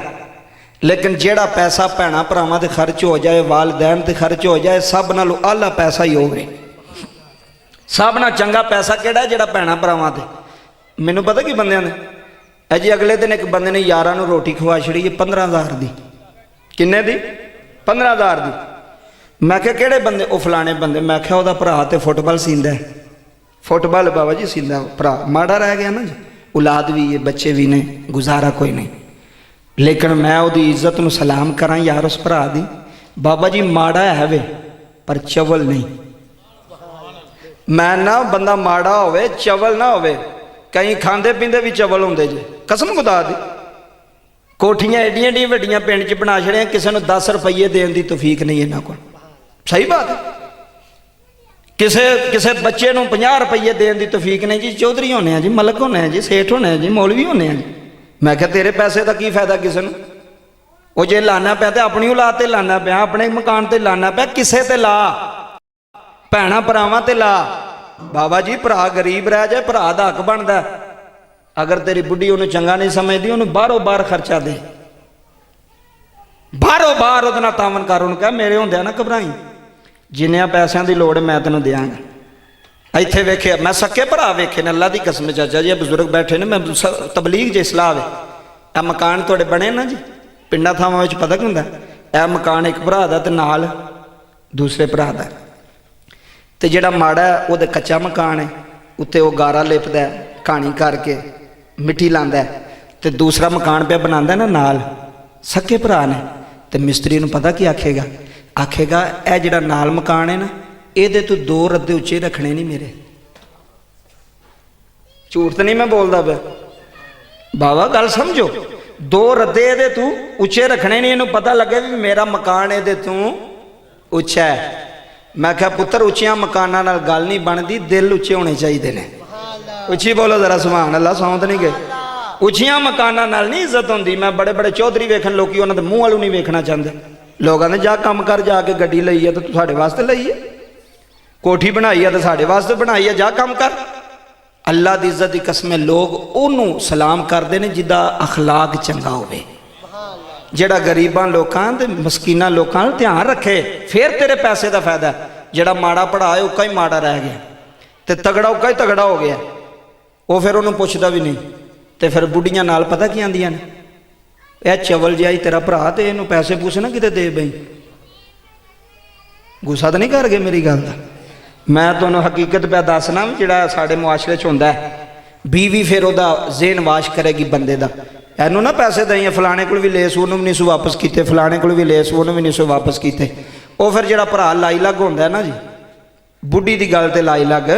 लेकिन जेड़ा पैसा भैणा भरावां ते खर्च हो जाए, वालदैन ते खर्च हो जाए, सब नालों आला पैसा ही होवे। सब नाल चंगा पैसा केड़ा जेड़ा भैणा भरावां ते। मैनूं पता कि बंदियां ने अजी अगले दिन एक बंदे ने यारां नूं रोटी खवा छड़ी 15,000 दी। किन्ने दी? 15,000 दी। मैं क्या केड़े बंदे? वो फलाने बंदे। मैं क्या उहदा भरा ते फुटबॉल सींदा है, फुटबॉल बाबा जी सींदा भरा। माड़ा रह गया ना जी, औलाद भी है, बच्चे भी ने, गुजारा कोई नहीं। लेकिन मैं उसकी इज्जत नूं सलाम करा यार उस भरा दी। बाबा जी माड़ा है वे पर चवल नहीं। मैं ना बंदा माड़ा होवे चवल ना होवे। कई खांदे पींदे भी चवल होंदे जे, कसम खुदा दी। कोठियां एडियां एडियां वड्डियां पिंड च बना छड़ियां, किसी नूं 10 रुपये देने की तौफीक नहीं इन्हां कोल। सही बात है। किसे बच्चे नूं 50 रुपये देने की तौफीक नहीं जी। चौधरी होने जी, मलक होने जी, सेठ होने जी, मौलवी होने जी। मैं क्या तेरे पैसे का की फायदा किसी नूं? वो जे लाना पाया तो अपनी औलाद ते लाना पाया, अपने मकान ते लाना पाया, किसे ते ला, भैणा भरावां ते ला। बाबा जी भरा गरीब रह जाए, भरा दा हक बनदा। अगर तेरी बुढ़ी उन्हें चंगा नहीं समझती, उन्हें बाहरों बाहर खर्चा दे, बाहरों बाहर उहदे नाल तावन कर। उन्हें कह मेरे होंदे ना घबराई, जिन्नियां पैसों की लोड़ मैं तेनों देंगा। ਇੱਥੇ ਵੇਖਿਆ ਮੈਂ ਸਕੇ ਭਰਾ ਵੇਖੇ ਨੇ, ਅੱਲਾ ਦੀ ਕਸਮ ਚਾਚਾ ਜੀ ਬਜ਼ੁਰਗ ਬੈਠੇ ਨੇ, ਮੈਂ ਤਬਲੀਗ ਜੇ ਸਲਾਹ ਵੇ ਇਹ ਮਕਾਨ ਤੁਹਾਡੇ ਬਣੇ ਨਾ ਜੀ ਪਿੰਡਾਂ ਥਾਵਾਂ ਵਿੱਚ ਪਤਾ ਕੀ ਹੁੰਦਾ, ਇਹ ਮਕਾਨ ਇੱਕ ਭਰਾ ਦਾ ਤੇ ਨਾਲ ਦੂਸਰੇ ਭਰਾ ਦਾ, ਤੇ ਜਿਹੜਾ ਮਾੜਾ ਉਹਦੇ ਕੱਚਾ ਮਕਾਨ ਹੈ, ਉੱਤੇ ਉਹ ਗਾਰਾ ਲਿਪਦਾ ਕਹਾਣੀ ਕਰਕੇ ਮਿੱਟੀ ਲਾਉਂਦਾ, ਤੇ ਦੂਸਰਾ ਮਕਾਨ ਪਿਆ ਬਣਾਉਂਦਾ ਨਾ ਨਾਲ, ਸਕੇ ਭਰਾ ਨੇ। ਤੇ ਮਿਸਤਰੀ ਨੂੰ ਪਤਾ ਕੀ ਆਖੇਗਾ, ਆਖੇਗਾ ਇਹ ਜਿਹੜਾ ਨਾਲ ਮਕਾਨ ਹੈ ਨਾ ਇਹਦੇ ਤੋਂ 2 ਰੱਦੇ ਉੱਚੇ ਰੱਖਣੇ ਨਹੀਂ ਮੇਰੇ। ਝੂਠ ਤਾਂ ਨਹੀਂ ਮੈਂ ਬੋਲਦਾ ਪਿਆ ਬਾਬਾ, ਗੱਲ ਸਮਝੋ, 2 ਰੱਦੇ ਇਹਦੇ ਤੂੰ ਉੱਚੇ ਰੱਖਣੇ ਨਹੀਂ, ਇਹਨੂੰ ਪਤਾ ਲੱਗੇ ਵੀ ਮੇਰਾ ਮਕਾਨ ਇਹਦੇ ਤੋਂ ਉੱਚਾ ਹੈ। ਮੈਂ ਕਿਹਾ ਪੁੱਤਰ ਉੱਚੀਆਂ ਮਕਾਨਾਂ ਨਾਲ ਗੱਲ ਨਹੀਂ ਬਣਦੀ, ਦਿਲ ਉੱਚੇ ਹੋਣੇ ਚਾਹੀਦੇ ਨੇ। ਉੱਚੀ ਬੋਲੋ ਜ਼ਰਾ ਸੁਭਾਨ ਅੱਲਾਹ, ਸੌਂਦ ਨਹੀਂ ਗਏ। ਉੱਚੀਆਂ ਮਕਾਨਾਂ ਨਾਲ ਨਹੀਂ ਇੱਜ਼ਤ ਹੁੰਦੀ। ਮੈਂ ਬੜੇ ਬੜੇ ਚੌਧਰੀ ਵੇਖਣ ਲੋਕੀ ਉਹਨਾਂ ਦੇ ਮੂੰਹ ਵਾਲੂ ਨਹੀਂ ਵੇਖਣਾ ਚਾਹੁੰਦੇ। ਲੋਕਾਂ ਨੇ ਜਾ ਕੰਮ ਕਰ, ਜਾ ਕੇ ਗੱਡੀ ਲਈ ਹੈ ਤਾਂ ਤੂੰ ਸਾਡੇ ਵਾਸਤੇ ਲਈ ਹੈ, ਕੋਠੀ ਬਣਾਈ ਹੈ ਤਾਂ ਸਾਡੇ ਵਾਸਤੇ ਬਣਾਈ ਹੈ, ਜਾ ਕੰਮ ਕਰ। ਅੱਲਾ ਦੀ ਇੱਜ਼ਤ ਦੀ ਕਸਮ, ਲੋਕ ਉਹਨੂੰ ਸਲਾਮ ਕਰਦੇ ਨੇ ਜਿਹਦਾ ਅਖਲਾਕ ਚੰਗਾ ਹੋਵੇ, ਜਿਹੜਾ ਗਰੀਬਾਂ ਲੋਕਾਂ ਤੇ ਮਸਕੀਨਾਂ ਲੋਕਾਂ ਨੂੰ ਧਿਆਨ ਰੱਖੇ, ਫਿਰ ਤੇਰੇ ਪੈਸੇ ਦਾ ਫਾਇਦਾ। ਜਿਹੜਾ ਮਾੜਾ ਪੜ੍ਹਾਏ ਉੱਕਾ ਹੀ ਮਾੜਾ ਰਹਿ ਗਿਆ, ਤੇ ਤਗੜਾ ਉੱਕਾ ਹੀ ਤਗੜਾ ਹੋ ਗਿਆ, ਉਹ ਫਿਰ ਉਹਨੂੰ ਪੁੱਛਦਾ ਵੀ ਨਹੀਂ। ਤੇ ਫਿਰ ਬੁੱਢੀਆਂ ਨਾਲ ਪਤਾ ਕੀ ਆਂਦੀਆਂ ਨੇ, ਇਹ ਚਵਲ ਜਿਹਾ ਹੀ ਤੇਰਾ ਭਰਾ, ਤੇ ਇਹਨੂੰ ਪੈਸੇ ਪੂਸੇ ਨਾ ਕਿਤੇ ਦੇ ਬਈ। ਗੁੱਸਾ ਤਾਂ ਨਹੀਂ ਕਰ ਗਏ ਮੇਰੀ ਗੱਲ ਦਾ? ਮੈਂ ਤੁਹਾਨੂੰ ਹਕੀਕਤ ਪਿਆ ਦੱਸਣਾ, ਜਿਹੜਾ ਸਾਡੇ ਮੁਆਸ਼ਰੇ 'ਚ ਹੁੰਦਾ ਬੀਵੀ ਫਿਰ ਉਹਦਾ ਜ਼ੇਨ ਵਾਸ਼ ਕਰੇਗੀ ਬੰਦੇ ਦਾ, ਇਹਨੂੰ ਨਾ ਪੈਸੇ ਦਈਏ, ਫਲਾਣੇ ਕੋਲ ਵੀ ਲੇਸ ਉਹਨੂੰ ਵੀ ਨਹੀਂ ਸੋ ਵਾਪਸ ਕੀਤੇ, ਫਲਾਣੇ ਕੋਲ ਵੀ ਲੇਸ ਉਹਨੂੰ ਵੀ ਨਹੀਂ ਸੋ ਵਾਪਸ ਕੀਤੇ। ਉਹ ਫਿਰ ਜਿਹੜਾ ਭਰਾ ਲਾਈ ਲੱਗ ਹੁੰਦਾ ਨਾ ਜੀ, ਬੁੱਢੀ ਦੀ ਗੱਲ ਤੇ ਲਾਈ ਲੱਗ,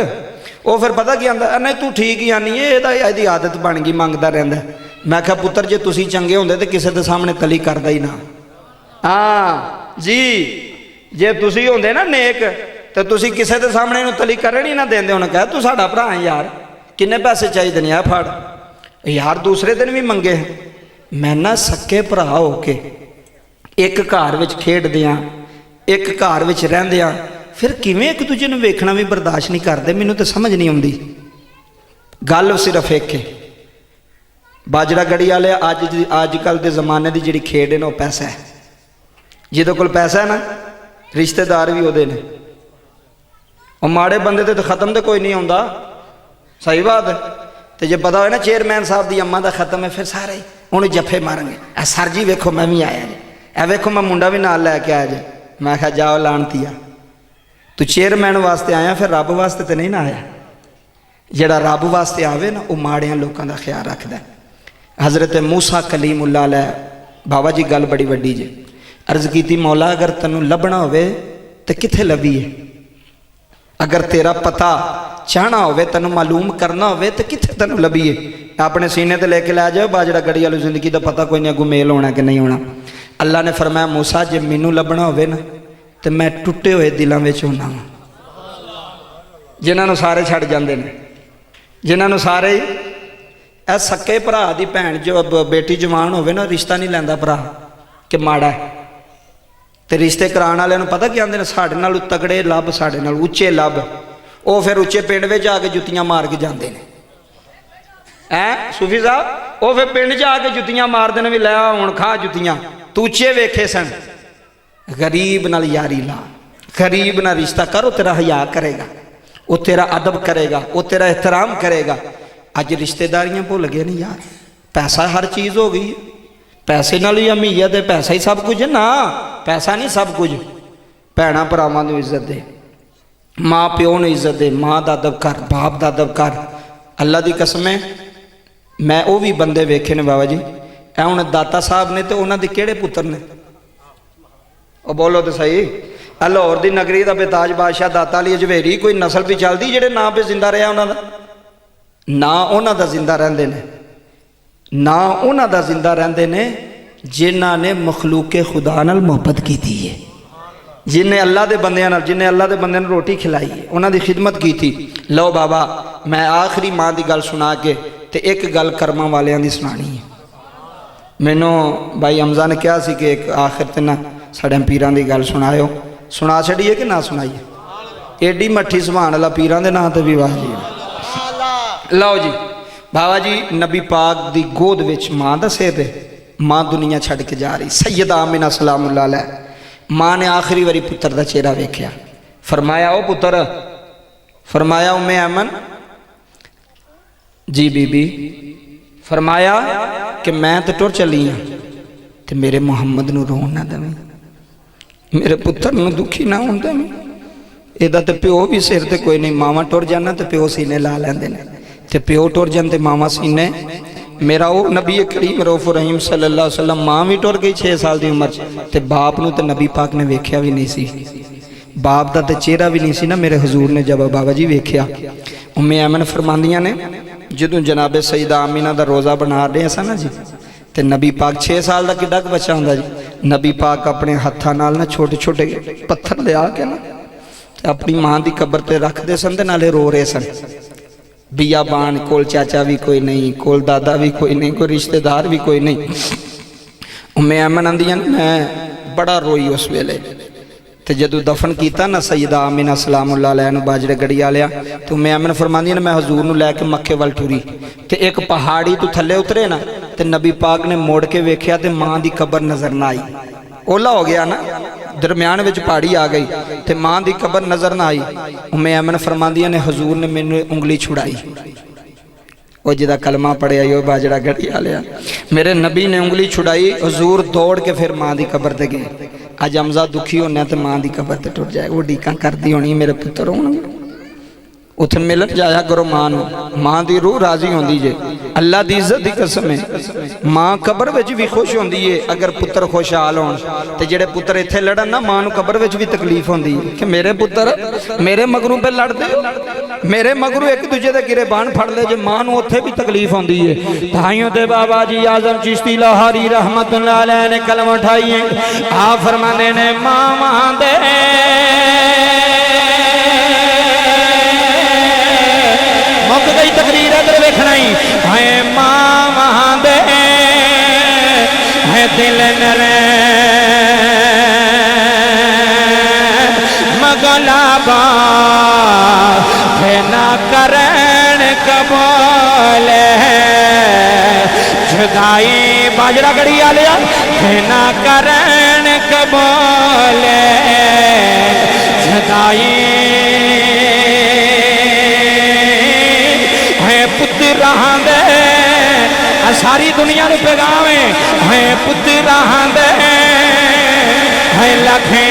ਉਹ ਫਿਰ ਪਤਾ ਕੀ ਆਂਦਾ, ਨਹੀਂ ਤੂੰ ਠੀਕ ਹੀ ਆਨੀ ਹੈ, ਇਹਦੀ ਆਦਤ ਬਣ ਗਈ, ਮੰਗਦਾ ਰਹਿੰਦਾ। ਮੈਂ ਕਿਹਾ ਪੁੱਤਰ ਜੇ ਤੁਸੀਂ ਚੰਗੇ ਹੁੰਦੇ ਤੇ ਕਿਸੇ ਦੇ ਸਾਹਮਣੇ ਤਲੀ ਕਰਦਾ ਹੀ ਨਾ। ਹਾਂ ਜੀ, ਜੇ ਤੁਸੀਂ ਹੁੰਦੇ ਨਾ ਨੇਕ ਤੇ ਤੁਸੀਂ ਕਿਸੇ ਦੇ ਸਾਹਮਣੇ ਨੂੰ ਤਲੀ ਕਰਨ ਹੀ ਨਾ ਦਿੰਦੇ। ਉਹਨੇ ਕਿਹਾ ਤੂੰ ਸਾਡਾ ਭਰਾ ਹੈ ਯਾਰ, ਕਿੰਨੇ ਪੈਸੇ ਚਾਹੀਦੇ ਨੇ, ਆ ਫੜ ਯਾਰ। ਦੂਸਰੇ ਦਿਨ ਵੀ ਮੰਗੇ। ਮੈਂ ਨਾ ਸਕੇ ਭਰਾ ਹੋ ਕੇ ਇੱਕ ਘਰ ਵਿੱਚ ਖੇਡਦੇ ਹਾਂ, ਇੱਕ ਘਰ ਵਿੱਚ ਰਹਿੰਦੇ ਹਾਂ, ਫਿਰ ਕਿਵੇਂ ਇੱਕ ਦੂਜੇ ਨੂੰ ਵੇਖਣਾ ਵੀ ਬਰਦਾਸ਼ਤ ਨਹੀਂ ਕਰਦੇ? ਮੈਨੂੰ ਤਾਂ ਸਮਝ ਨਹੀਂ ਆਉਂਦੀ। ਗੱਲ ਸਿਰਫ ਇੱਕ ਹੈ, ਬਾਜਰਾ ਗੜੀ ਵਾਲੇ ਅੱਜ ਕੱਲ੍ਹ ਦੇ ਜ਼ਮਾਨੇ ਦੀ ਜਿਹੜੀ ਖੇਡ ਹੈ ਨਾ, ਉਹ ਪੈਸਾ ਹੈ। ਜਿਹਦੇ ਕੋਲ ਪੈਸਾ ਹੈ ਨਾ, ਰਿਸ਼ਤੇਦਾਰ ਵੀ ਉਹਦੇ ਨੇ। ਉਹ ਮਾੜੇ ਬੰਦੇ ਤੇ ਖਤਮ ਤੇ ਕੋਈ ਨਹੀਂ ਆਉਂਦਾ, ਸਹੀ ਬਾਤ ਹੈ। ਤੇ ਜੇ ਪਤਾ ਹੋਏ ਨਾ ਚੇਅਰਮੈਨ ਸਾਹਿਬ ਦੀ ਅੰਮਾ ਦਾ ਖਤਮ ਹੈ, ਫਿਰ ਸਾਰੇ ਉਹਨੂੰ ਜੱਫੇ ਮਾਰਾਂਗੇ। ਇਹ ਸਰ ਜੀ ਵੇਖੋ ਮੈਂ ਵੀ ਆਇਆ ਜੀ, ਇਹ ਵੇਖੋ ਮੈਂ ਮੁੰਡਾ ਵੀ ਨਾਲ ਲੈ ਕੇ ਆਇਆ ਜੀ। ਮੈਂ ਕਿਹਾ ਜਾਓ ਲਾਣਤੀਆ, ਤੂੰ ਚੇਅਰਮੈਨ ਵਾਸਤੇ ਆਇਆ, ਫਿਰ ਰੱਬ ਵਾਸਤੇ ਤੇ ਨਹੀਂ ਨਾ ਆਇਆ। ਜਿਹੜਾ ਰੱਬ ਵਾਸਤੇ ਆਵੇ ਨਾ, ਉਹ ਮਾੜਿਆਂ ਲੋਕਾਂ ਦਾ ਖਿਆਲ ਰੱਖਦਾ। ਹਜ਼ਰਤ ਮੂਸਾ ਕਲੀਮੁੱਲਾ ਅਲੈਹ, ਬਾਬਾ ਜੀ ਗੱਲ ਬੜੀ ਵੱਡੀ ਜੇ। अर्ज की मौला अगर तेन लभना हो तो कित्थे लभीए, अगर तेरा पता चाहना हो तेन मालूम करना हो तो कित्थे तेन लभीए। अपने सीने ते लेके लै जाओ बाजरा गड़ी वाली जिंदगी का पता कोई नहीं अगू मेल होना कि नहीं होना। अल्लाह ने फरमाया मूसा जे मैनू लभना हो ना तो मैं टुटे हुए दिलों में होना वा, जिन्होंने सारे छड़ जाते हैं, जिन्होंने सारे ए सके भरा की भैन जो बेटी जवान हो ना रिश्ता नहीं लैंदा भरा कि माड़ा है। तो रिश्ते कराने वाले पता क्या आते हैं, साढ़े नाल तगड़े लभ, साढ़े नाल उच्चे लभ। वो फिर उच्चे पिंड में आके जुत्तियां मार के जाते हैं। ऐ सूफी साहब वो फिर पिंड च आके जुत्तियां मारते हैं भी लै हुण खा जुत्तियां, तू उच्चे वेखे सन। गरीब नाल यारी ला, गरीब नाल रिश्ता कर, वो तेरा हया करेगा, वो तेरा अदब करेगा, वो तेरा एहतराम करेगा। अज रिश्तेदारियां भुल गए नहीं यार, पैसा हर चीज़ हो गई है, पैसे नाल ही अमीयत है, पैसा ही सब कुछ ना, पैसा नहीं सब कुछ। भैन भरावां नूं इज्जत दे, माँ प्यो नूं इज्जत दे, माँ दा अदब कर, बाप दा अदब कर। अल्लाह दी कसम है मैं वो भी बंदे वेखे ने बाबा जी, ए हुण दाता साहब ने तो उन्हां दे किहड़े पुत्र ने, ਉਹ बोलो तो सही। लाहौर की नगरी का बेताज बादशाह दाता अली अजवेरी कोई नस्ल भी चलती जेडे ना पे जिंदा रहा उन्होंने ना, उन्हों का जिंदा रहते हैं ना, उन्हों का जिंदा रहते हैं जिन्हों ने मखलूके खुदा नाल मुहब्बत की है, जिन्हें अल्लाह के बंदियां नाल, जिन्हें अल्लाह के बंदियां नूं रोटी खिलाई है, उन्होंने खिदमत की थी। लो बाबा मैं आखिरी माँ की गल सुना के ते एक गल कर्मां वालियां दी सुनानी है। मैनू भाई हमजा ने कहा सी कि एक आखिर ते ना साढ़े पीरां दी गल सुनाओ, सुना छड़िए कि ना सुनाइए। एडी मट्ठी सुभान अल्लाह पीरां दे नाम ते भी वाह जी। लो जी बाबा जी नबी पाक दी गोद विच माँ दा सिर है, माँ दुनिया छड़ के जा रही, सैयदा आमिना सलामुल्लाह अलैह। माँ ने आखिरी बारी पुत्र दा चेहरा वेख्या, फरमाया ओ पुत्र फरमाया उम्मे अमन जी बीबी, फरमाया कि मैं तो टुर चली हाँ, तो मेरे मुहम्मद नूं रोन ना देवीं, मेरे पुत्र नूं दुखी ना होण देवीं। इहदा तो प्यो भी सिर ते कोई नहीं, मावा टुर जाना तो प्यो सीने ला लैंदे ने, ते प्यो टुर जान ते मावा सीने। मेरा वो नबी करीम रऊफ रहीम सल्लल्लाहु अलैहि वसल्लम मां भी टुर गई 6 साल की उम्र ते बाप नूं ते नबी पाक ने वेख्या भी नहीं सी, बाप का तो चेहरा भी नहीं सी ना मेरे हजूर ने जब बाबा जी वेख्या। उम्मे ऐमन फरमांदियां ने जदों जनाबे सईदा आमीना का रोज़ा बना रहे सन ना जी, तो नबी पाक 6 साल का किड्डा बच्चा हुंदा जी, नबी पाक अपने हत्थां नाल ना छोटे छोटे पत्थर लिया के ना अपनी मां की कबर ते रखते सन ते नाले रो रहे सन। बियाबान कोल चाचा भी कोई नहीं, कोल दादा भी कोई नहीं, कोई रिश्तेदार भी कोई नहीं। उम्मे ऐमन आंदियां मैं बड़ा रोई उस वेले, तो जदों दफन किया ना सईदा आमीना सलामुल्लाह अलैहा बाजरे गड़ी वालिया, तो उम्मे ऐमन फरमांदियां मैं हजूर नूं लैके मक्के वाल टुरी, तो एक पहाड़ी तो थले उतरे ना, तो नबी पाक ने मोड़ के वेख्या तो मां की कबर नज़र ना आई, ओला हो गया ना, दरम्यान विच पहाड़ी आ गई, तो मां की कबर नज़र ना आई। उम्मे ऐमन फरमांदियां ने हजूर ने मैनू उंगली छुड़ाई, वो जिदा कलमा पढ़िया यो बाजरा गड़ी वालिया, मेरे नबी ने उंगली छुड़ाई, हजूर दौड़ के फिर मां की कबर ते गए। अज हमजा दुखी होने तो मां की कबर ते टुट जाए, वो डीका करती होनी मेरे पुत्र होने, उथे मिलन जाया करो मां नूं, मां की रूह राजी होंदी जे, अल्लाह की इज्जत की कसम है। मां कबर विच भी खुश होंदी है अगर पुत्र खुशहाल होण, ते जेड़े पुत्र इत्थे लड़न ना मां नूं कबर विच भी तकलीफ होंदी है कि मेरे पुत्र मेरे मगरों पे लड़दे, मेरे मगरों एक दूजे दे गिरेबान फड़ ले, जे मां नूं उत्थे भी तकलीफ होंदी है। ताइयों ते बाबा जी आजम चिश्ती लाहौरी रहमतुल्लाह अलैह ने कलम उठाई है, आ फरमांदे ने मां दे मुक गई तकरीर, अदर वेखना ही है मां दे है दिल नरे मगलाबा है ना करण कबूल जुदाई बाजरा गड़ी आलिया है ना करण कबूल जुदाई पुत्र दे सारी दुनिया को पैगाम है पुत्र दे है लखे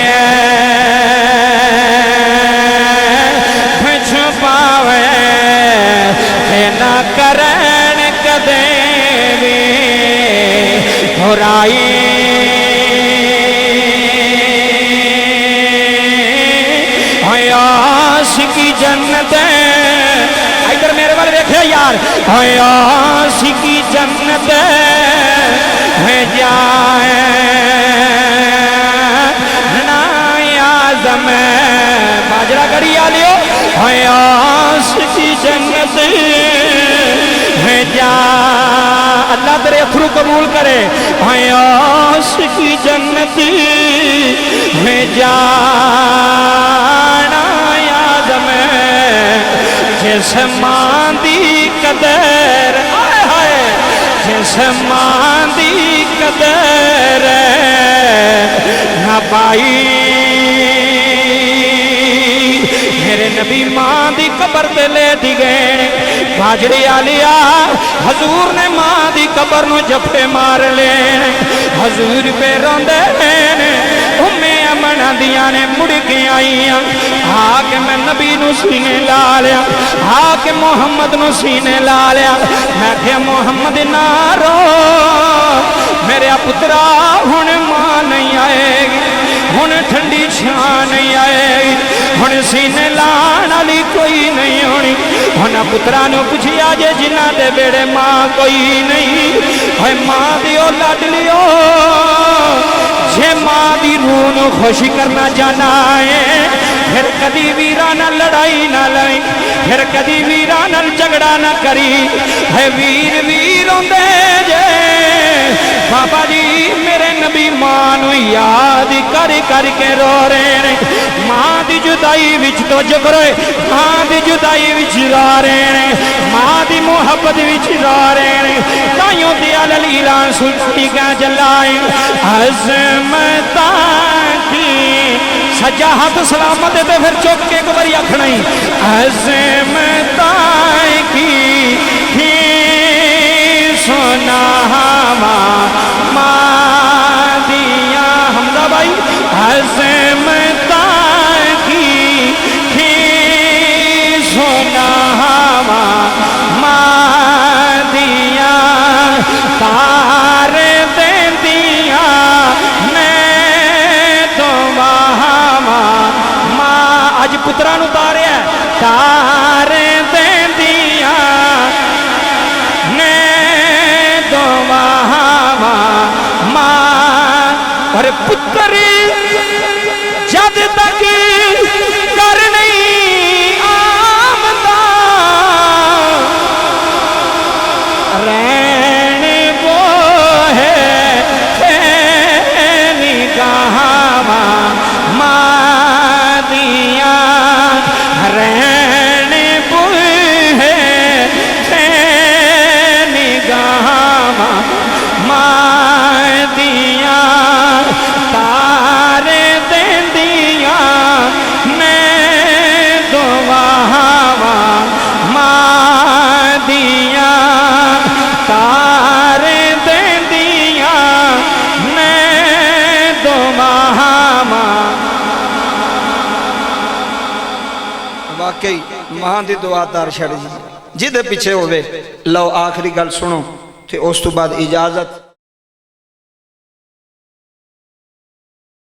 छुपावे है ना करण कदे भी बुराई आशिकी जन्नत इधर मेरे वाले देखे यार, आशिकी जन्नत है जाए नायाज़म बाजरा गड़ी आलियो, आशिकी जन्नत है जा अल्लाह तेरे अथरू कबूल करे, आशिकी जन्नत है जा नायाज़म जिस मां दी कदर है, जिस मां दी कदर ना पाई, मेरे नबी मां दी कबर ते लेट गए बाजरे आलिया, हजूर ने मां दी कबर नूं जफे मार ले, हजूर पे रोंदे उम्मे अमन दियां ने मुड़ के आईयां, आके मैं नबी नूं सीने ला लिया, आके मुहम्मद नूं सीने ला लिया, मैं क्या मुहम्मद ना रो मेरे पुत्रा, हुण मां नहीं आएगी, हुण ठंडी छां नहीं आएगी, हुण सीने लाण वाली कोई नहीं होनी, हुण पुत्रा नूं पुछिया जे जिन्हां दे बेड़े मां कोई नहीं, है मां दी ओ लाडलियो जे मां दी रूह नूं खुश करना चाहना है, फिर कदी वीरा नाल लड़ाई ना लाई, फिर कदी वीरा नाल झगड़ा ना करी, है वीर वीर होंदे जे बाबा जी मेरे नबी मां नूं याद कर करके रो रहे ने, मां दी जुदाई विच तो जगरे, मां दी जुदाई विच रो रहे ने, मां दी मुहब्बत विच रो रहे ने, ताइयों ते अलीला सुल्ती का जलाए अज़मता की सज्जा हाथ सलामत है तो फिर चुक के एक बार आखना ही अज़मताए की सोना मादिया हमदा भाई अज़मताए की सोना मादिया तार देंदिया ने तो मां अज पुत्रा नूं तारिया तार देंदिया ने तो मां और पुत्र जद तक कर नहीं आमदा रैन वो है तेरी कहावा मादिया रैन वो है तेरी कहावा मादिया तार देंदिया ने दुआवा मादिया तार देंदिया ने दुआवा। वाकई मां दी दुआ तार छड़ जी जिदे पीछे होवे। लो आखिरी गल सुनो ते उस तो बाद इजाजत।